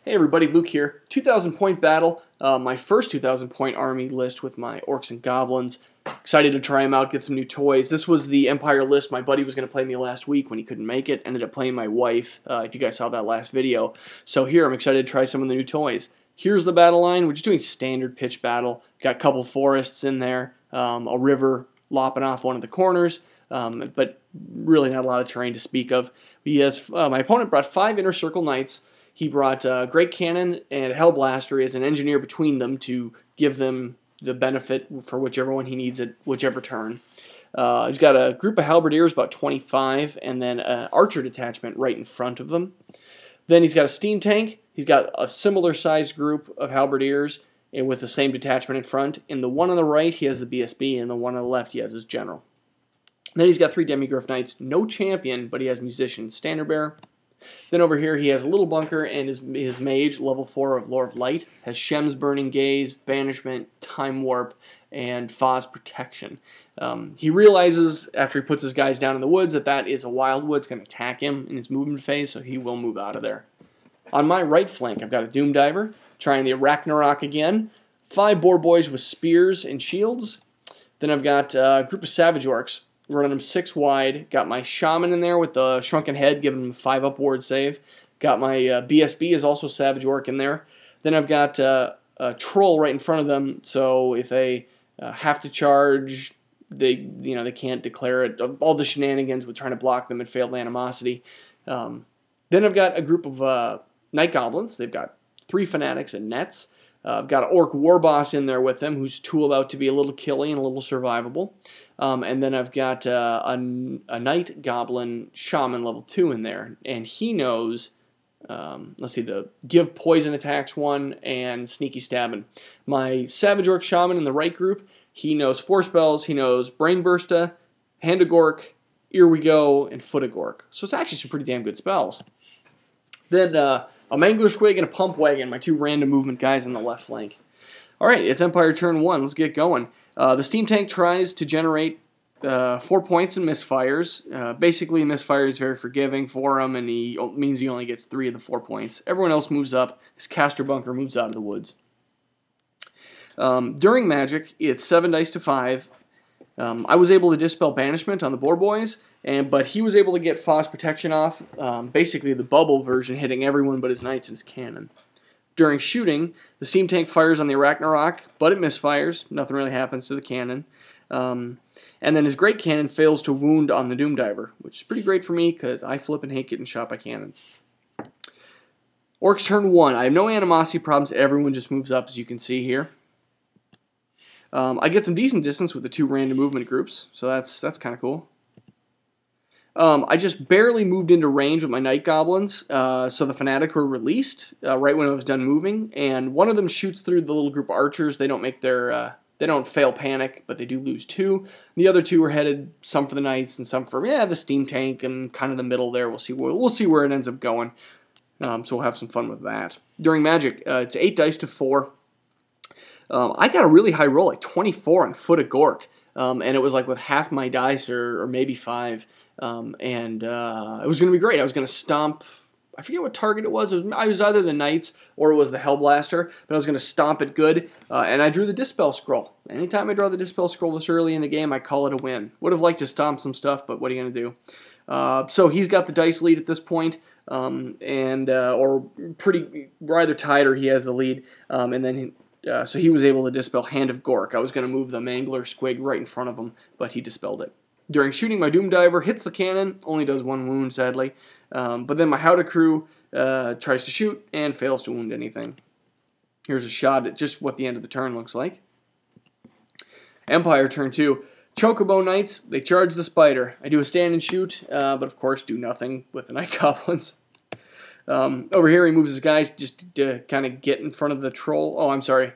Hey everybody, Luke here. 2,000 point battle, my first 2,000 point army list with my Orcs and Goblins. Excited to try them out, get some new toys. This was the Empire list my buddy was going to play me last week when he couldn't make it. Ended up playing my wife, if you guys saw that last video. So here, I'm excited to try some of the new toys. Here's the battle line. We're just doing standard pitch battle. Got a couple forests in there, a river lopping off one of the corners, but really not a lot of terrain to speak of. My opponent brought 5 Inner Circle Knights. He brought a Great Cannon and a Hellblaster as an engineer between them to give them the benefit for whichever one he needs at whichever turn. He's got a group of Halberdiers, about 25, and then an Archer detachment right in front of them. Then he's got a Steam Tank. He's got a similar sized group of Halberdiers and with the same detachment in front. In the one on the right, he has the BSB, and the one on the left, he has his General. Then he's got 3 Demigryph Knights. No Champion, but he has Musician, Standard Bearer. Then over here he has a little bunker and his mage, level 4 of Lore of Light, has Shem's Burning Gaze, Banishment, Time Warp, and Fa's Protection. He realizes after he puts his guys down in the woods that is a wildwood. It's going to attack him in his movement phase, so he will move out of there. On my right flank, I've got a Doom Diver, trying the Ragnarok again, 5 Boar Boys with spears and shields. Then I've got a group of Savage Orcs, running them 6 wide. Got my Shaman in there with the Shrunken Head, giving him a 5 upward save. Got my BSB is also Savage Orc in there. Then I've got a Troll right in front of them, so if they have to charge, they can't declare it. All the shenanigans with trying to block them and failed animosity. Then I've got a group of Night Goblins. They've got 3 Fanatics and Nets. I've got an Orc Warboss in there with them, who's tooled out to be a little killy and a little survivable. And then I've got a Night Goblin Shaman level 2 in there, and he knows, let's see, the Give Poison attacks 1 and Sneaky Stabbing. My Savage Orc Shaman in the right group, he knows 4 spells. He knows Brain Bursta, Hand of Gork, Here We Go, and Foot of Gork. So it's actually some pretty damn good spells. Then a Mangler Squig and a Pump Wagon, my 2 random movement guys on the left flank. Alright, it's Empire turn 1. Let's get going. The Steam Tank tries to generate 4 points and misfires. Basically, misfire is very forgiving for him, and he means he only gets 3 of the 4 points. Everyone else moves up. His Caster Bunker moves out of the woods. During Magic, it's 7 dice to 5. I was able to dispel Banishment on the Boar Boys, but he was able to get Fa's Protection off, basically the bubble version, hitting everyone but his Knights and his Cannon. During shooting, the Steam Tank fires on the Ragnarok, but it misfires. Nothing really happens to the cannon. And then his Great Cannon fails to wound on the Doom Diver, which is pretty great for me because I flip and hate getting shot by cannons. Orcs turn 1. I have no animosity problems. Everyone just moves up, as you can see here. I get some decent distance with the 2 random movement groups, so that's kind of cool. I just barely moved into range with my Night Goblins, so the Fanatic were released right when I was done moving, and one of them shoots through the little group of archers. They don't make their, they don't fail panic, but they do lose 2. The other 2 are headed, some for the Knights and some for the Steam Tank and kind of the middle there. We'll see where it ends up going. So we'll have some fun with that. During Magic, it's 8 dice to 4. I got a really high roll, like 24 on Foot of Gork, and it was like with half my dice or maybe 5. It was going to be great. I was going to stomp, I forget what target it was. It was either the Knights or it was the Hellblaster, but I was going to stomp it good, and I drew the Dispel Scroll. Anytime I draw the Dispel Scroll this early in the game, I call it a win. Would have liked to stomp some stuff, but what are you going to do? So he's got the dice lead at this point, or we're either tied or he has the lead, so he was able to dispel Hand of Gork. I was going to move the Mangler Squig right in front of him, but he dispelled it. During shooting, my Doom Diver hits the cannon, only does 1 wound, sadly. But then my Howdah Crew tries to shoot and fails to wound anything. Here's a shot at just what the end of the turn looks like. Empire turn 2. Chocobo Knights, they charge the Spider. I do a stand and shoot, but of course do nothing with the Night Goblins. Over here, he moves his guys just to kind of get in front of the Troll. Oh, I'm sorry.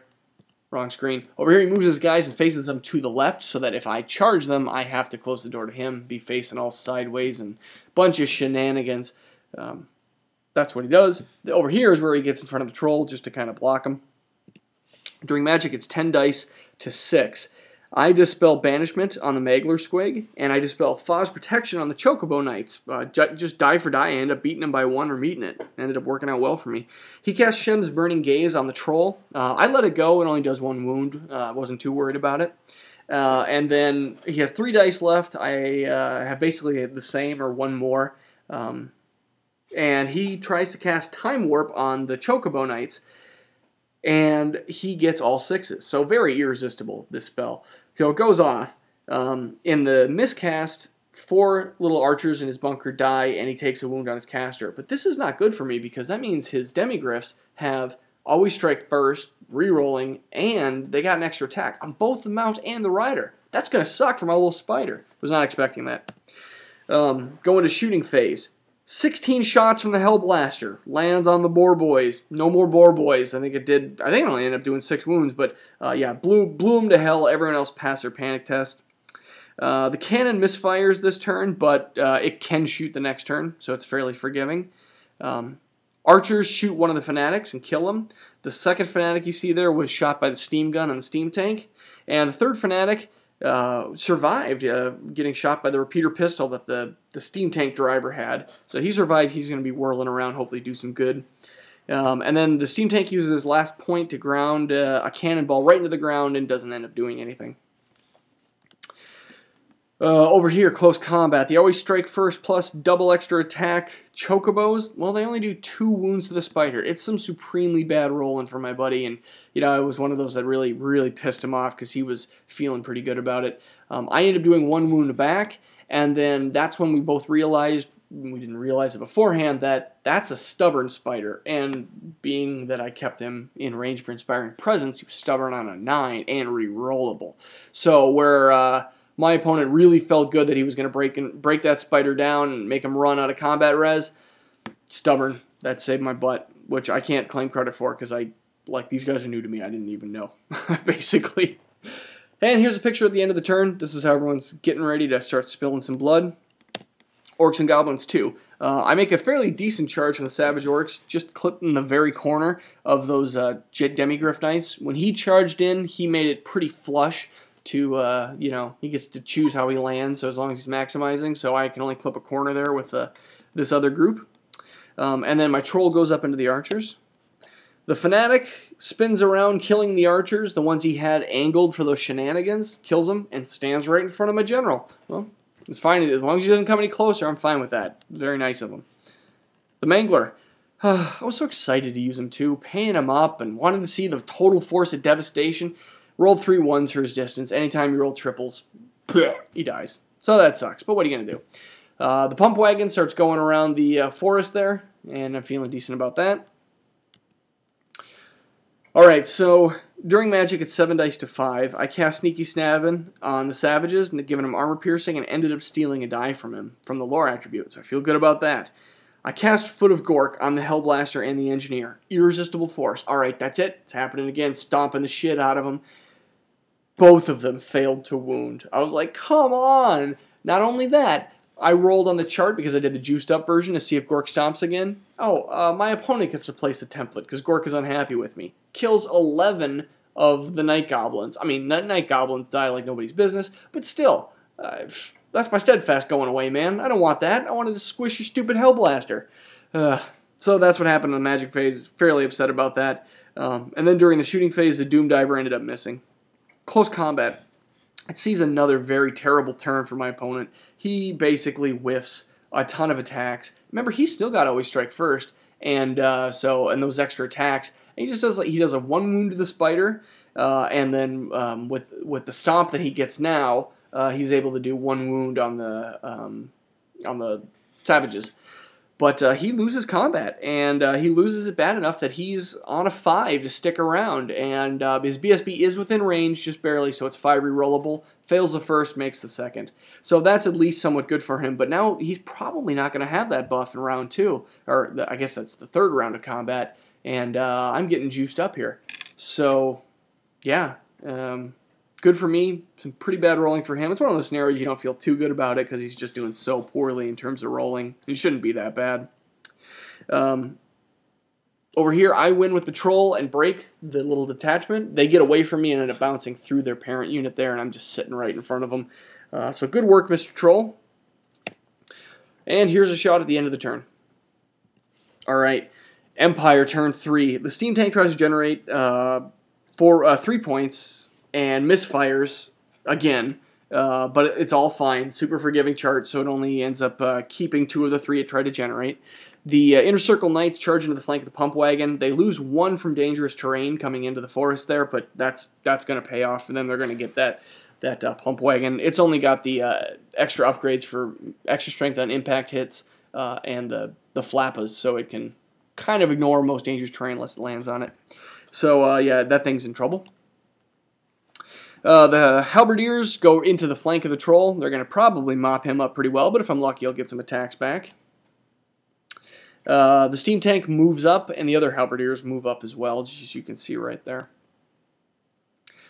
Wrong screen. Over here, he moves his guys and faces them to the left so that if I charge them, I have to close the door to him, be facing all sideways, and a bunch of shenanigans. That's what he does. Over here is where he gets in front of the Troll just to kind of block him. During Magic, it's 10 dice to 6. I dispel Banishment on the Magler Squig, and I dispel Thaw's Protection on the Chocobo Knights. Just die for die, I end up beating him by 1 or meeting it. Ended up working out well for me. He casts Shem's Burning Gaze on the Troll. I let it go, it only does 1 wound. Wasn't too worried about it. And then he has 3 dice left. I have basically the same or 1 more. And he tries to cast Time Warp on the Chocobo Knights. And he gets all 6s. So very irresistible, this spell. So it goes off. In the miscast, 4 little archers in his bunker die, and he takes a wound on his caster. But this is not good for me, because that means his demigryphs have always strike first, re-rolling, and they got an extra attack on both the mount and the rider. That's going to suck for my little spider. Was not expecting that. Going to shooting phase. 16 shots from the Hellblaster. Lands on the Boar Boys. No more Boar Boys. I think it only ended up doing 6 wounds, but yeah, blew them to hell. Everyone else passed their panic test. The cannon misfires this turn, but it can shoot the next turn, so it's fairly forgiving. Archers shoot one of the fanatics and kill him. The second fanatic you see there was shot by the steam gun on the steam tank. And the third fanatic survived getting shot by the repeater pistol that the steam tank driver had. So he survived. He's going to be whirling around, hopefully do some good. And then the steam tank uses his last point to ground a cannonball right into the ground and doesn't end up doing anything. Over here, close combat. They always strike first plus double extra attack. Chocobos, well, they only do 2 wounds to the spider. It's some supremely bad rolling for my buddy, and you know, it was one of those that really, really pissed him off because he was feeling pretty good about it. I ended up doing 1 wound back, and then that's when we both realized, we didn't realize it beforehand, that that's a stubborn spider, and being that I kept him in range for Inspiring Presence, he was stubborn on a 9 and re-rollable. So where my opponent really felt good that he was going to break that spider down and make him run out of combat res. Stubborn. That saved my butt, which I can't claim credit for because these guys are new to me. I didn't even know, basically. And here's a picture at the end of the turn. This is how everyone's getting ready to start spilling some blood. Orcs and Goblins too. I make a fairly decent charge from the Savage Orcs, just clipping the very corner of those Demigryph Knights. When he charged in, he made it pretty flush. To, you know, he gets to choose how he lands, so as long as he's maximizing, so I can only clip a corner there with this other group. And then my troll goes up into the archers. The fanatic spins around killing the archers, the ones he had angled for those shenanigans, kills them, and stands right in front of my general. Well, it's fine. As long as he doesn't come any closer, I'm fine with that. Very nice of him. The Mangler. I was so excited to use him too, paying him up and wanting to see the total force of devastation. Rolled 3 1s for his distance. Anytime you roll triples, he dies. So that sucks, but what are you going to do? The pump wagon starts going around the forest there, and I'm feeling decent about that. Alright, so during Magic it's 7 dice to 5. I cast Sneaky Snappin' on the Savages, and giving him armor piercing, and ended up stealing a die from him, from the lore attribute, so I feel good about that. I cast Foot of Gork on the Hellblaster and the Engineer. Irresistible Force. Alright, that's it. It's happening again, stomping the shit out of him. Both of them failed to wound. I was like, come on! Not only that, I rolled on the chart because I did the juiced up version to see if Gork stomps again. Oh, my opponent gets to place the template because Gork is unhappy with me. Kills 11 of the Night Goblins. I mean, Night Goblins die like nobody's business, but still, that's my steadfast going away, man. I don't want that. I wanted to squish your stupid Hellblaster. So that's what happened in the Magic phase. Fairly upset about that. And then during the shooting phase, the Doom Diver ended up missing. Close combat. It sees another very terrible turn for my opponent. He basically whiffs a ton of attacks. Remember, he still got always strike first, and those extra attacks. And he just does he does a 1 wound to the spider, and then with the stomp that he gets now, he's able to do 1 wound on the savages. But he loses combat, and he loses it bad enough that he's on a 5 to stick around, and his BSB is within range, just barely, so it's 5 rerollable. Fails the first, makes the second. So that's at least somewhat good for him, but now he's probably not going to have that buff in round 2, or I guess that's the 3rd round of combat, and I'm getting juiced up here. So, yeah, good for me. Some pretty bad rolling for him. It's one of those scenarios you don't feel too good about it because he's just doing so poorly in terms of rolling. He shouldn't be that bad. Over here, I win with the troll and break the little detachment. They get away from me and end up bouncing through their parent unit there, and I'm just sitting right in front of them. So good work, Mr. Troll. And here's a shot at the end of the turn. All right, Empire turn 3. The steam tank tries to generate 3 points and misfires again, but it's all fine. Super forgiving chart, so it only ends up keeping 2 of the 3 it tried to generate. The Inner Circle Knights charge into the flank of the pump wagon. They lose 1 from dangerous terrain coming into the forest there, but that's going to pay off for them. They're going to get that pump wagon. It's only got the extra upgrades for extra strength on impact hits and the flappas, so it can kind of ignore most dangerous terrain unless it lands on it. So yeah, that thing's in trouble. The Halberdiers go into the flank of the troll. They're going to probably mop him up pretty well, but if I'm lucky, I'll get some attacks back. The steam tank moves up, and the other Halberdiers move up as well, just as you can see right there.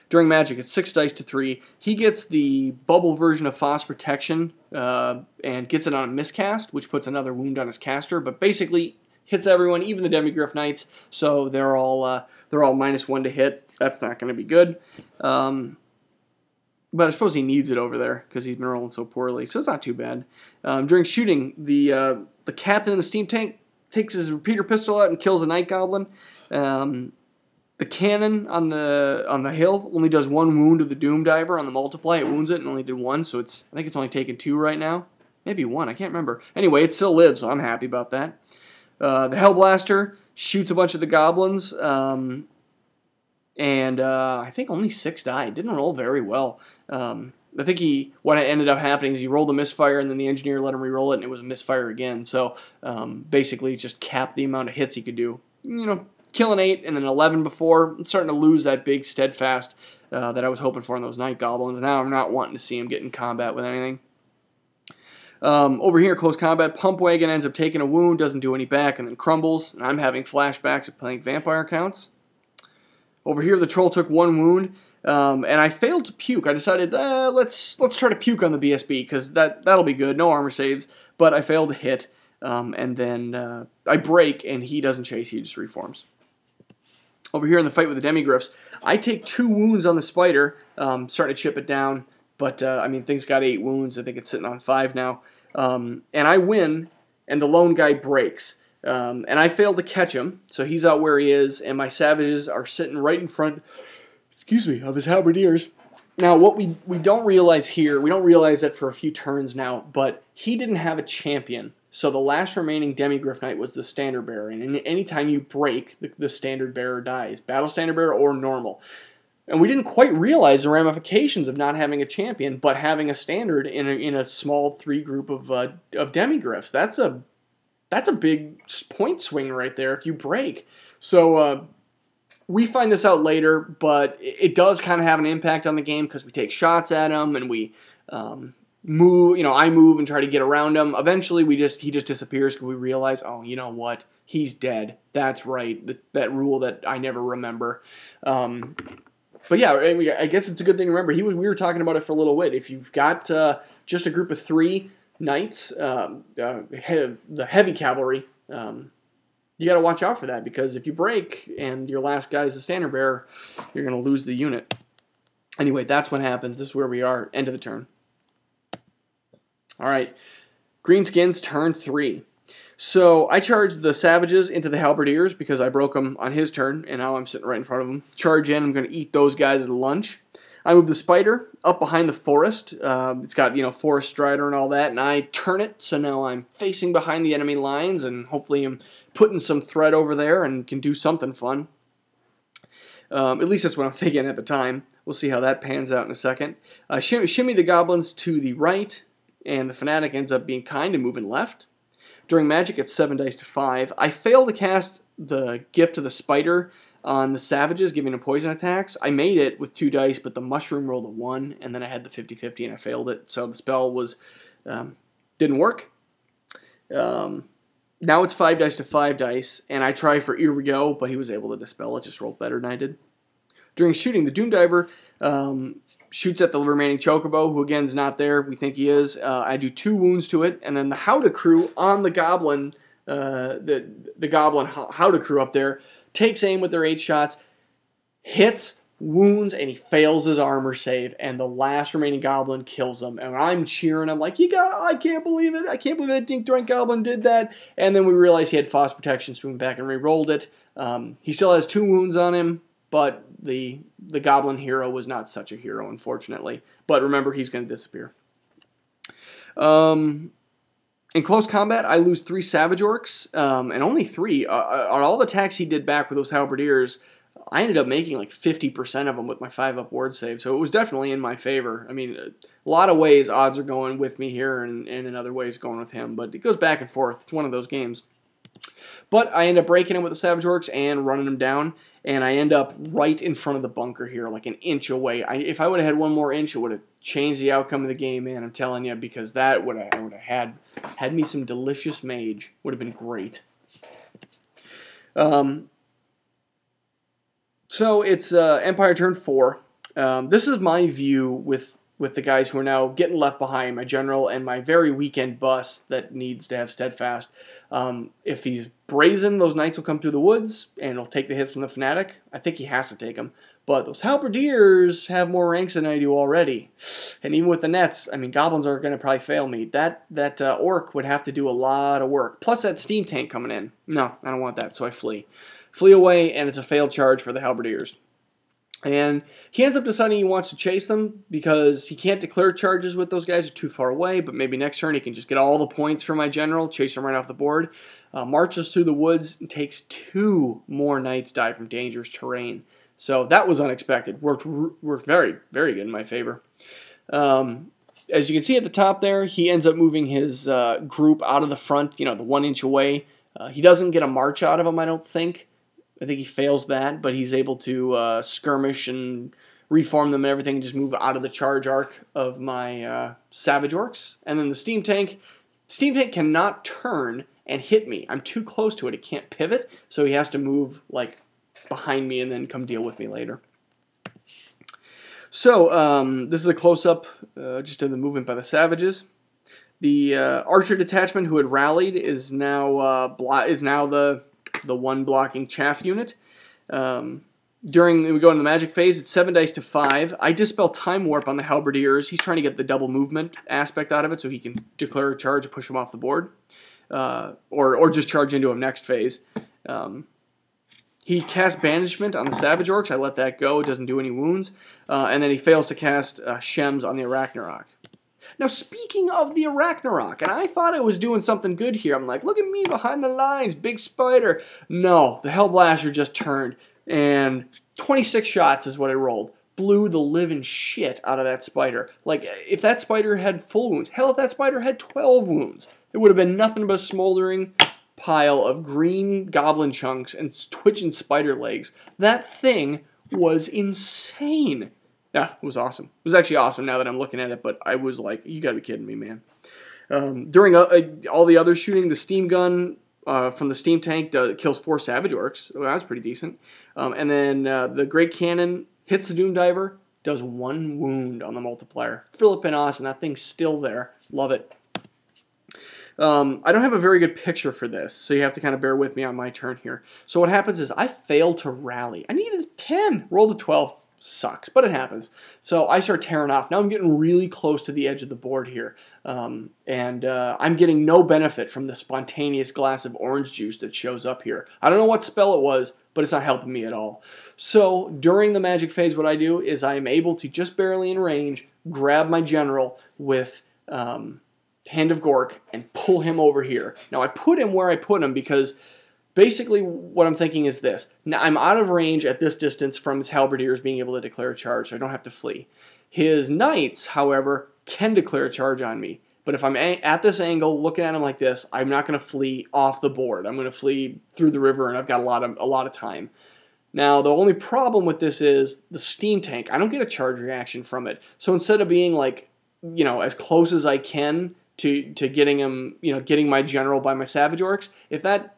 During Magic, it's 6 dice to 3. He gets the bubble version of Phos Protection and gets it on a miscast, which puts another wound on his caster, but basically hits everyone, even the Demigryph Knights, so they're all -1 to hit. That's not going to be good. But I suppose he needs it over there because he's been rolling so poorly, so it's not too bad. During shooting, the captain in the steam tank takes his repeater pistol out and kills a Night Goblin. The cannon on the hill only does 1 wound to the Doom Diver on the multiply. It wounds it and only did 1, so I think it's only taken 2 right now. Maybe 1, I can't remember. Anyway, it still lives, so I'm happy about that. The Hellblaster shoots a bunch of the goblins, and I think only 6 died. Didn't roll very well. I think what ended up happening is he rolled a misfire, and then the engineer let him re-roll it, and it was a misfire again. So basically, just capped the amount of hits he could do. You know, killing 8 and then 11 before. I'm starting to lose that big steadfast that I was hoping for in those Night Goblins. Now I'm not wanting to see him get in combat with anything. Over here, close combat, Pump Wagon ends up taking a wound, doesn't do any back, and then crumbles. And I'm having flashbacks of playing vampire counts. Over here, the troll took 1 wound, and I failed to puke. I decided, let's try to puke on the BSB, because that'll be good. No armor saves, but I failed to hit, and then I break, and he doesn't chase, he just reforms. Over here in the fight with the Demigryphs, I take 2 wounds on the spider, starting to chip it down, but I mean, things got 8 wounds. I think it's sitting on 5 now, and I win, and the lone guy breaks. And I failed to catch him, so he's out where he is, and my savages are sitting right in front, of his halberdiers. Now, what we don't realize here, we don't realize that for a few turns now, but he didn't have a champion, so the last remaining Demigryph Knight was the standard bearer, and anytime you break, the standard bearer dies, battle standard bearer or normal. And we didn't quite realize the ramifications of not having a champion, but having a standard in a small 3 group of Demigryphs. That's a big point swing right there if you break. So we find this out later, but it does kind of have an impact on the game because we take shots at him and we move. You know, I move and try to get around him. Eventually, he just disappears because we realize, oh, you know what? He's dead. That's right. That rule that I never remember. But yeah, I guess it's a good thing to remember. We were talking about it for a little bit. If you've got just a group of 3 knights, the heavy cavalry, you got to watch out for that, because if you break and your last guy is the standard bearer, you're going to lose the unit. Anyway, that's what happens. This is where we are. End of the turn. All right, greenskins turn 3. So I charged the savages into the halberdiers because I broke them on his turn, and now I'm sitting right in front of him. Charge in. I'm going to eat those guys at lunch. I move the spider up behind the forest. It's got, you know, forest strider and all that, and I turn it, so now I'm facing behind the enemy lines, and hopefully I'm putting some threat over there and can do something fun. At least that's what I'm thinking at the time. We'll see how that pans out in a second. Shimmy the goblins to the right, and the fanatic ends up being kind and moving left. During magic, it's 7 dice to 5. I fail to cast the gift of the spider on the savages, giving them poison attacks. I made it with 2 dice, but the mushroom rolled a 1, and then I had the 50-50, and I failed it. So the spell didn't work. Now it's 5 dice to 5 dice, and I try for here we go, but he was able to dispel it, just rolled better than I did. During shooting, the Doom Diver shoots at the remaining Chocobo, who again is not there. We think he is. I do 2 wounds to it, and then the Howdah crew on the Goblin the Goblin how to crew up there, takes aim with their 8 shots, hits, wounds, and he fails his armor save, and the last remaining Goblin kills him. And I'm cheering. I'm like, I can't believe it. I can't believe that Dink Doink Goblin did that. And then we realized he had Frost Protection, so we went back and re-rolled it. He still has 2 wounds on him, but the Goblin hero was not such a hero, unfortunately. But remember, he's going to disappear. In close combat, I lose 3 Savage Orcs, and only 3. On all the attacks he did back with those Halberdiers, I ended up making like 50% of them with my 5-up ward save, so it was definitely in my favor. I mean, a lot of ways odds are going with me here, and in other ways going with him, but it goes back and forth. It's one of those games. But I end up breaking him with the Savage Orcs and running him down, and I end up right in front of the bunker here, like an inch away. If I would have had 1 more inch, it would have changed the outcome of the game, man, I'm telling you, because that would have had me some delicious mage. Would have been great. So it's Empire turn 4. This is my view with the guys who are now getting left behind, my general and my very weekend bus that needs to have steadfast. If he's brazen, those knights will come through the woods and he'll take the hits from the fanatic. I think he has to take them. But those halberdiers have more ranks than I do already. And even with the nets, I mean, goblins are going to probably fail me. That orc would have to do a lot of work. Plus that steam tank coming in. No, I don't want that, so I flee. Flee away, and it's a failed charge for the halberdiers. And he ends up deciding he wants to chase them because he can't declare charges with those guys. They're too far away, but maybe next turn he can just get all the points for my general, chase them right off the board, marches through the woods, and takes 2 more knights die from dangerous terrain. So that was unexpected. Worked very, very good in my favor. As you can see at the top there, he ends up moving his group out of the front, the 1 inch away. He doesn't get a march out of him, I don't think. I think he fails that, but he's able to skirmish and reform them and everything and just move out of the charge arc of my Savage Orcs. And then the Steam Tank cannot turn and hit me. I'm too close to it. It can't pivot, so he has to move like behind me and then come deal with me later. So this is a close-up just of the movement by the Savages. The Archer detachment who had rallied is now the 1 blocking chaff unit. We go into the magic phase. It's 7 dice to 5. I dispel Time Warp on the halberdiers. He's trying to get the double movement aspect out of it so he can declare a charge and push him off the board, or just charge into him next phase. He casts Banishment on the Savage Orcs. I let that go. It doesn't do any wounds. And then he fails to cast Shems on the Arachnarok. Now, speaking of the Arachnarok, and I thought I was doing something good here. I'm like, look at me behind the lines, big spider. No, the Hellblaster just turned, and 26 shots is what I rolled. Blew the living shit out of that spider. Like, if that spider had full wounds, hell, if that spider had 12 wounds, it would have been nothing but a smoldering pile of green goblin chunks and twitching spider legs. That thing was insane. Yeah, it was awesome. It was actually awesome now that I'm looking at it, but I was like, you gotta be kidding me, man. During all the other shooting, the steam gun from the steam tank kills 4 Savage Orcs. Well, that was pretty decent. And then the Great Cannon hits the Doom Diver, does 1 wound on the multiplier. Philippin awesome, that thing's still there. Love it. I don't have a very good picture for this, so you have to kind of bear with me on my turn here. So what happens is I failed to rally. I needed a 10, rolled a 12. Sucks, but it happens. So I start tearing off. Now I'm getting really close to the edge of the board here. I'm getting no benefit from the spontaneous glass of orange juice that shows up here. I don't know what spell it was, but it's not helping me at all. So during the magic phase, what I do is I am able to, just barely in range, grab my general with Hand of Gork and pull him over here. Now I put him where I put him because basically, what I'm thinking is this. Now, I'm out of range at this distance from his halberdiers being able to declare a charge, so I don't have to flee. His knights, however, can declare a charge on me. But if I'm at this angle, looking at him like this, I'm not going to flee off the board. I'm going to flee through the river, and I've got a lot of time. Now, the only problem with this is the steam tank. I don't get a charge reaction from it. So instead of being like, as close as I can to getting him, getting my general by my Savage Orcs, if that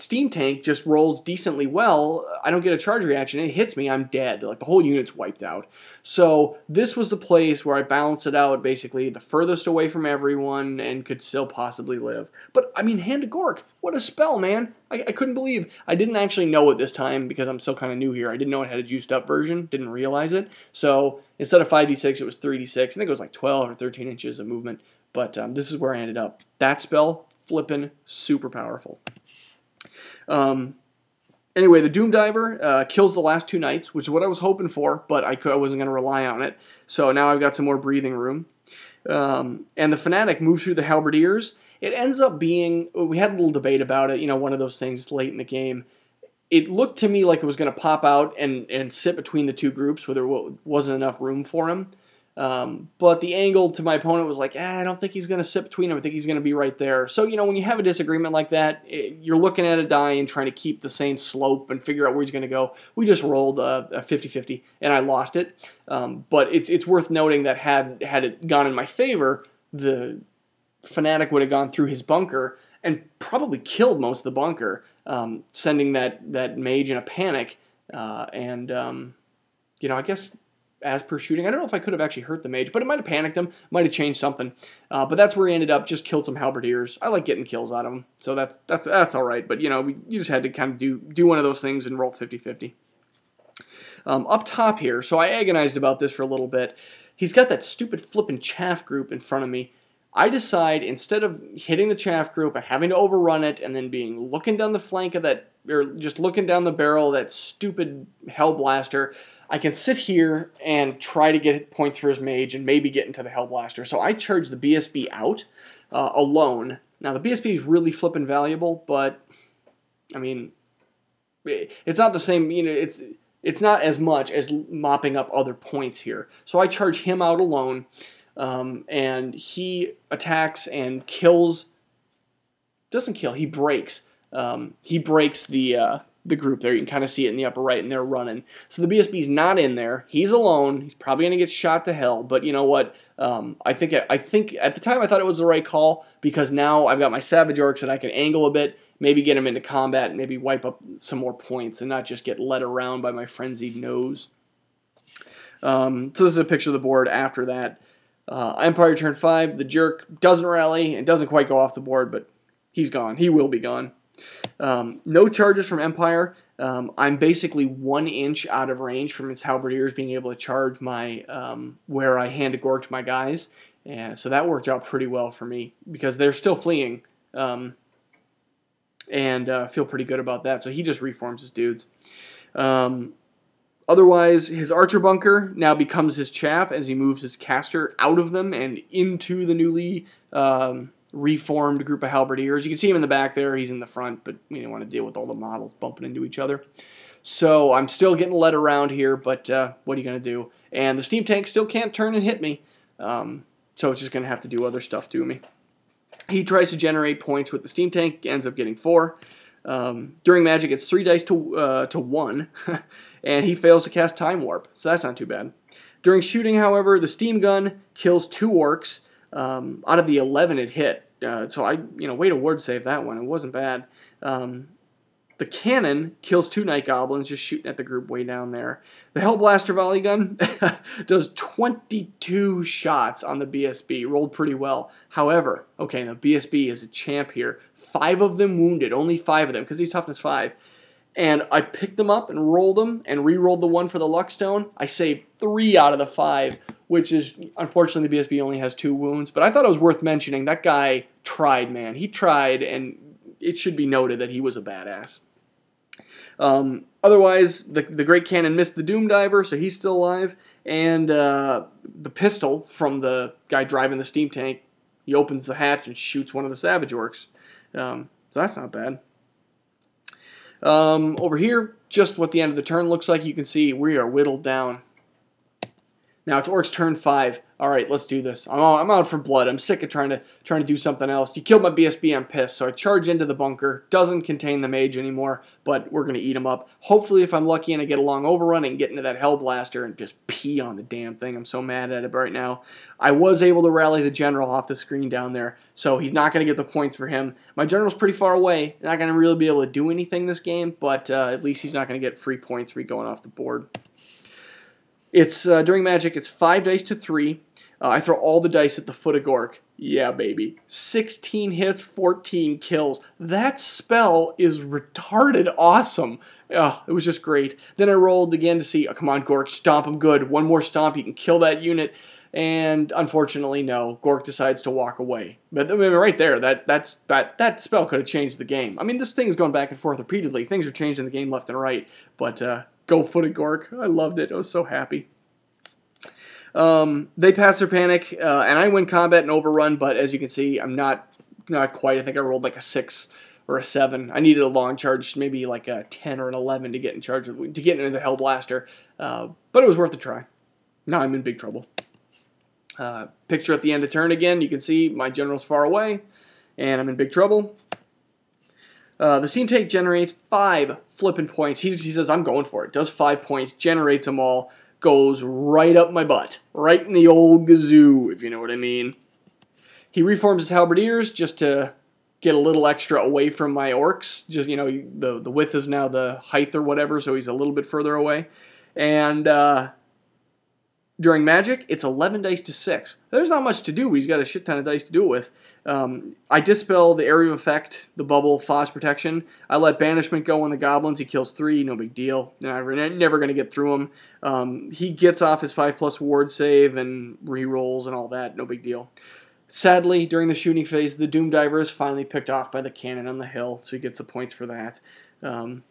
steam tank just rolls decently well. I don't get a charge reaction. It hits me, I'm dead. Like, the whole unit's wiped out. So this was the place where I balanced it out, basically the furthest away from everyone and could still possibly live. But, I mean, Hand to Gork, what a spell, man. I couldn't believe. I didn't actually know it this time because I'm still kind of new here. I didn't know it had a juiced up version. Didn't realize it. So instead of 5d6, it was 3d6. I think it was like 12 or 13 inches of movement. But this is where I ended up. That spell, flippin' super powerful. Anyway, the Doom Diver kills the last 2 knights, which is what I was hoping for, but I wasn't going to rely on it. So now I've got some more breathing room. And the Fanatic moves through the Halberdiers. It ends up being, we had a little debate about it, you know, one of those things late in the game. It looked to me like it was going to pop out and sit between the 2 groups where there wasn't enough room for him. But the angle to my opponent was like, I don't think he's going to sit between them. I think he's going to be right there. So, you know, when you have a disagreement like that, you're looking at a die and trying to keep the same slope and figure out where he's going to go. We just rolled a 50-50, and I lost it. But it's worth noting that had it gone in my favor, the Fanatic would have gone through his bunker and probably killed most of the bunker, sending that mage in a panic. You know, I guess as per shooting, I don't know if I could have actually hurt the mage, but it might have panicked him, might have changed something. But that's where he ended up, just killed some halberdiers. I like getting kills out of him, so that's all right. But, you know, you just had to kind of do one of those things and roll 50-50. Up top here, so I agonized about this for a little bit. He's got that stupid flippin' chaff group in front of me. I decide, instead of hitting the chaff group and having to overrun it and then looking down the flank of that, or just looking down the barrel of that stupid Hellblaster, I can sit here and try to get points for his mage and maybe get into the Hellblaster. So I charge the BSB out alone. Now, the BSB is really flippin' valuable, but, I mean, it's not the same, you know, it's not as much as mopping up other points here. So I charge him out alone. And he attacks and kills, doesn't kill, he breaks. He breaks the group there. You can kind of see it in the upper right, and they're running. So the BSB's not in there. He's alone. He's probably going to get shot to hell, but you know what? I think at the time I thought it was the right call, because now I've got my Savage Orcs that I can angle a bit, maybe get him into combat, and maybe wipe up some more points, and not just get led around by my frenzied nose. So this is a picture of the board after that. Empire turn 5, the jerk doesn't rally and doesn't quite go off the board, but he's gone. He will be gone. No charges from Empire. I'm basically 1 inch out of range from his halberdiers being able to charge my where I hand a gork to my guys, and so that worked out pretty well for me because they're still fleeing, and feel pretty good about that. So he just reforms his dudes. Otherwise, his archer bunker now becomes his chaff as he moves his caster out of them and into the newly reformed group of halberdiers. You can see him in the back there. He's in the front, but we didn't want to deal with all the models bumping into each other. So I'm still getting led around here, but what are you going to do? And the steam tank still can't turn and hit me, so it's just going to have to do other stuff to me. He tries to generate points with the steam tank, ends up getting 4. During magic, it's 3 dice to 1, and he fails to cast Time Warp, so that's not too bad. During shooting, however, the steam gun kills 2 orcs out of the 11 it hit. So way to ward save that one. It wasn't bad. The cannon kills 2 night goblins, just shooting at the group way down there. The Hellblaster volley gun does 22 shots on the BSB, rolled pretty well. However, okay, the BSB is a champ here. 5 of them wounded, only 5 of them, because he's toughness 5. And I picked them up and rolled them and re-rolled the 1 for the Luckstone. I saved 3 out of the 5, which is, unfortunately, the BSB only has 2 wounds. But I thought it was worth mentioning. That guy tried, man. He tried, and it should be noted that he was a badass. Otherwise, the Great Cannon missed the Doom Diver, so he's still alive. And the pistol from the guy driving the steam tank, he opens the hatch and shoots one of the Savage Orcs. So that's not bad. Over here, just what the end of the turn looks like. You can see we are whittled down. Now it's Orcs turn 5. All right, let's do this. I'm out for blood. I'm sick of trying to do something else. You killed my BSB. I'm pissed. So I charge into the bunker. Doesn't contain the mage anymore, but we're gonna eat him up. Hopefully, if I'm lucky and I get a long overrun and get into that Hellblaster and just pee on the damn thing. I'm so mad at it right now. I was able to rally the general off the screen down there, so he's not gonna get the points for him. My general's pretty far away. Not gonna really be able to do anything this game, but at least he's not gonna get free points for me going off the board. It's during Magic, it's 5 dice to 3. I throw all the dice at the foot of Gork. Yeah, baby. 16 hits, 14 kills. That spell is retarded awesome. It was just great. Then I rolled again to see, oh, come on, Gork, stomp him good. One more stomp, you can kill that unit. And unfortunately, no. Gork decides to walk away. But I mean, right there, that spell could have changed the game. I mean, this thing is going back and forth repeatedly. Things are changing the game left and right. But go footed Gork. I loved it. I was so happy. They pass their panic, and I win combat and overrun, but as you can see, I'm not quite. I think I rolled like a 6 or a 7. I needed a long charge, maybe like a 10 or an 11 to get in charge of, to get into the Hellblaster, but it was worth a try. Now I'm in big trouble. Picture at the end of turn again. You can see my general's far away, and I'm in big trouble. The steam tank generates 5 flipping points. He says, I'm going for it. Does 5 points, generates them all. Goes right up my butt. Right in the old gazoo, if you know what I mean. He reforms his halberdiers just to get a little extra away from my orcs. Just, you know, the width is now the height or whatever, so he's a little bit further away. And during Magic, it's 11 dice to 6. There's not much to do, but he's got a shit ton of dice to do it with. I dispel the area of effect, the bubble, Foss protection. I let banishment go on the goblins. He kills 3, no big deal. Never going to get through him. He gets off his 5+ ward save and re-rolls and all that, no big deal. Sadly, during the shooting phase, the Doom Diver is finally picked off by the cannon on the hill, so he gets the points for that. And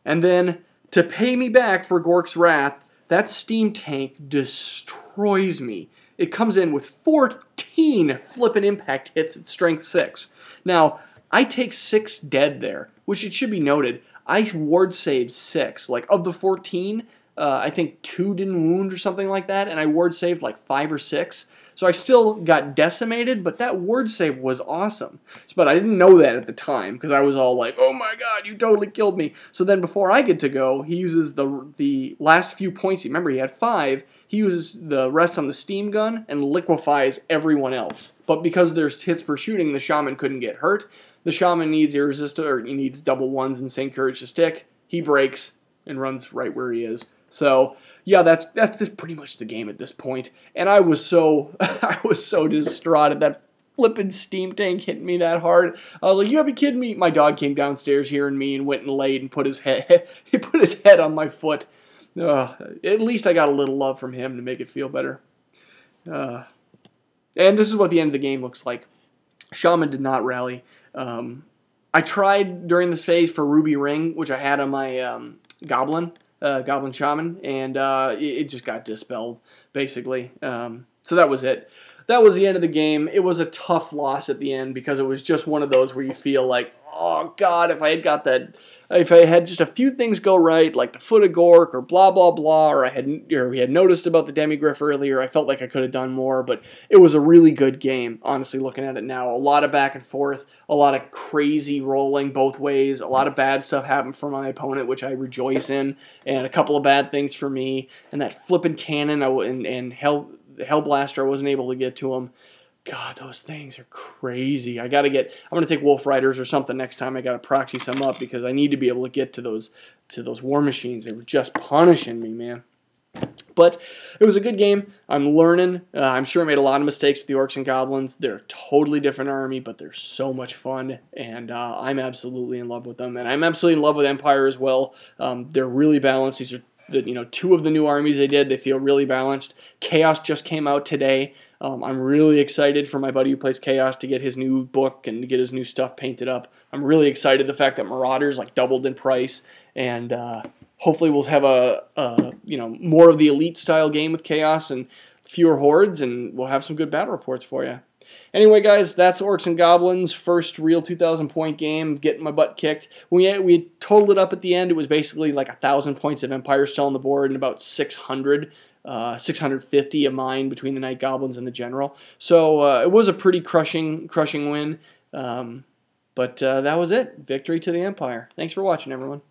then, to pay me back for Gork's wrath, that steam tank destroys me. It comes in with 14 flippin' impact hits at strength 6. Now, I take 6 dead there, which it should be noted. I ward saved 6. Like, of the 14, I think 2 didn't wound or something like that, and I ward saved like 5 or 6. So I still got decimated, but that ward save was awesome. But I didn't know that at the time, because I was all like, oh my god, you totally killed me. So then before I get to go, he uses the last few points. Remember, he had 5. He uses the rest on the steam gun and liquefies everyone else. But because there's hits per shooting, the shaman couldn't get hurt. The shaman needs irresistible, or he needs double 1s and St. Courage to stick. He breaks and runs right where he is. So yeah, that's pretty much the game at this point. And I was so distraught at that flippin' steam tank hitting me that hard. I was like, you gotta be kidding me. My dog came downstairs hearing me and went and laid and put his head on my foot. At least I got a little love from him to make it feel better. And this is what the end of the game looks like. Shaman did not rally. I tried during this phase for Ruby Ring, which I had on my Goblin Shaman, and it just got dispelled, basically. So that was it. That was the end of the game. It was a tough loss at the end because it was just one of those where you feel like, oh god, if I had just a few things go right, like the Foot of Gork or blah blah blah, or we had noticed about the Demigryph earlier, I felt like I could have done more, but it was a really good game, honestly, looking at it now. A lot of back and forth, a lot of crazy rolling both ways, a lot of bad stuff happened for my opponent, which I rejoice in, and a couple of bad things for me, and that flippin' cannon and Hellblaster, I wasn't able to get to him. God, those things are crazy. I'm going to take Wolf Riders or something next time. I got to proxy some up because I need to be able to get to those war machines. They were just punishing me, man. But it was a good game. I'm learning. I'm sure I made a lot of mistakes with the Orcs and Goblins. They're a totally different army, but they're so much fun, and I'm absolutely in love with them. And I'm absolutely in love with Empire as well. They're really balanced. These are two of the new armies they did. They feel really balanced. Chaos just came out today. I'm really excited for my buddy who plays Chaos to get his new book and to get his new stuff painted up. I'm really excited the fact that Marauders doubled in price, and hopefully we'll have more of the elite style game with Chaos and fewer hordes, and we'll have some good battle reports for you. Anyway, guys, that's Orcs and Goblins' first real 2,000-point game, getting my butt kicked. We totaled it up at the end. It was basically like 1,000 points of Empire still on the board and about 650 of mine between the Night Goblins and the General. So it was a pretty crushing win. But that was it. Victory to the Empire. Thanks for watching, everyone.